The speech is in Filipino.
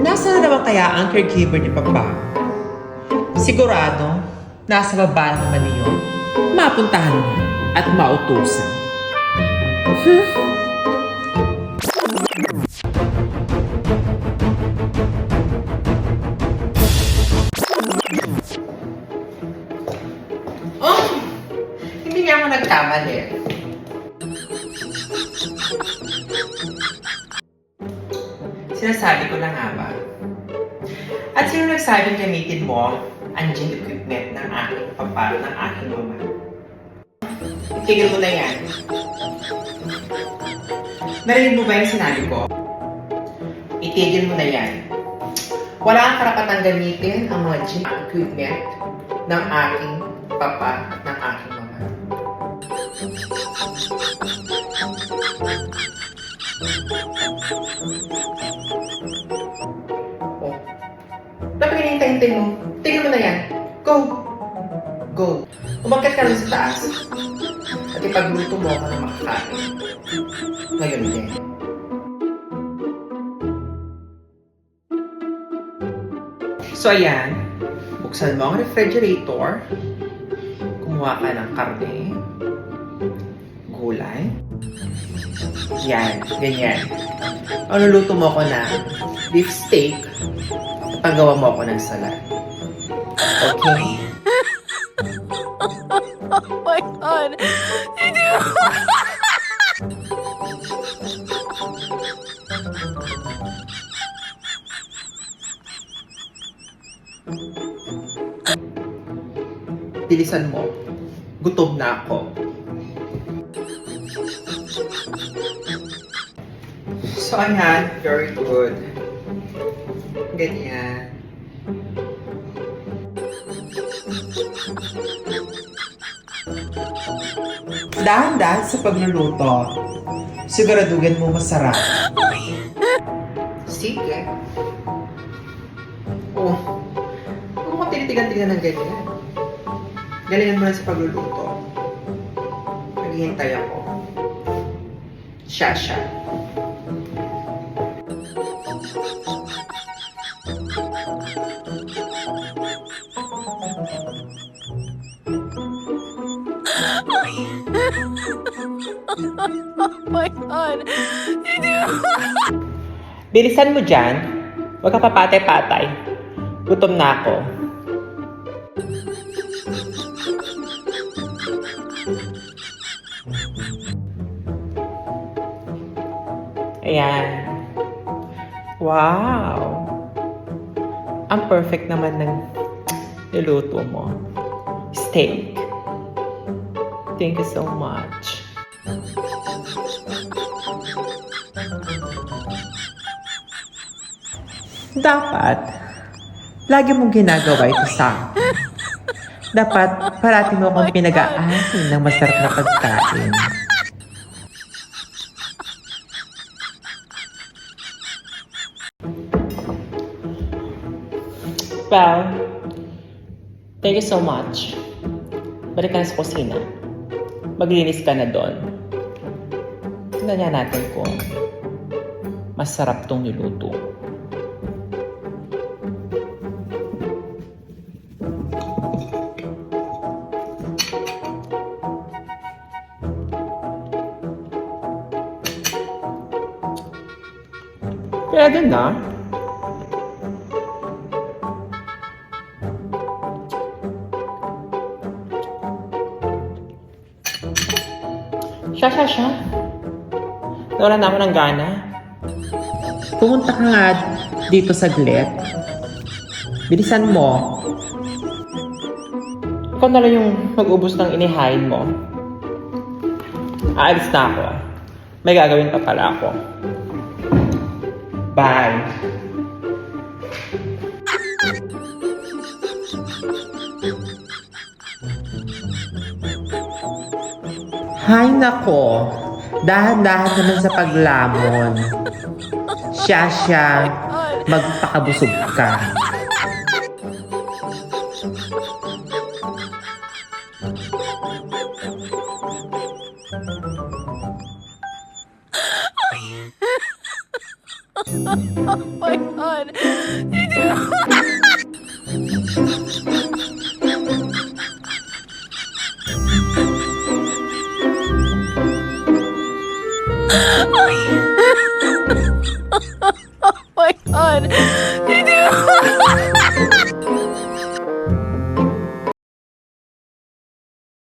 Nasaan na naman kaya ang caregiver ni Papa? Sigurado, nasa baba naman niyo. Mapuntahan niya at mautusan. Oh! Hindi nga ako nagkamali. Sinasabi ko na nga ba? At sino nagsabing gamitin mo ang gym equipment ng aking papa, ng aking mama? Itigil mo na yan. Narinig mo ba yung sinabi ko? Itigil mo na yan. Wala kang karapatang gamitin ang mga gym equipment ng aking papa, ng aking mama. Oh. Dapat hinihintay mo. Tigil mo na yan. Go! Go! Umakyat ka rin sa taas. At ipagluto mo ako ng makakain. Ngayon din. So ayan, buksan mo ang refrigerator. Kumuha ka ng karne, gulay. Yan, ganyan. Ang luluto mo ko na beef steak at paggawa mo ako ng salad. Okay? Oh my God! Bilisan mo. Gutom na ako. So, ayan. Very good. Ganyan. Dahan-dahan sa pagluluto. Siguraduhin mo masarap. Sige. Oh. Huwag mo tinitigan-tigan ng ganyan. Galingan mo lang sa pagluluto. Naghihintay ako. Siya. Oh my God! Bilisan mo dyan. Huwag ka papatay-patay. Gutom na ako. Ayan. Wow! Ang perfect naman ng niluto mo. Steak. Thank you so much. Dapat, lagi mong ginagawa ito sa akin. Dapat, parati mo akong pinag-aasin ng masarap na pagkain. Well, thank you so much. Balik ka na sa kusina. Maglinis ka na doon. Tingnan nga natin kung masarap tong niluto. Pwede na. Siya. Nawala na ako ng gana. Pumunta ka nga dito saglit. Bilisan mo. Ikaw na lang yung mag-ubos ng inihain mo. Aalis na ako. May gagawin pa pala ako. Bye! Hay nako, dahan-dahan naman sa paglamon. Siya, magpakabusog ka. Oh my God.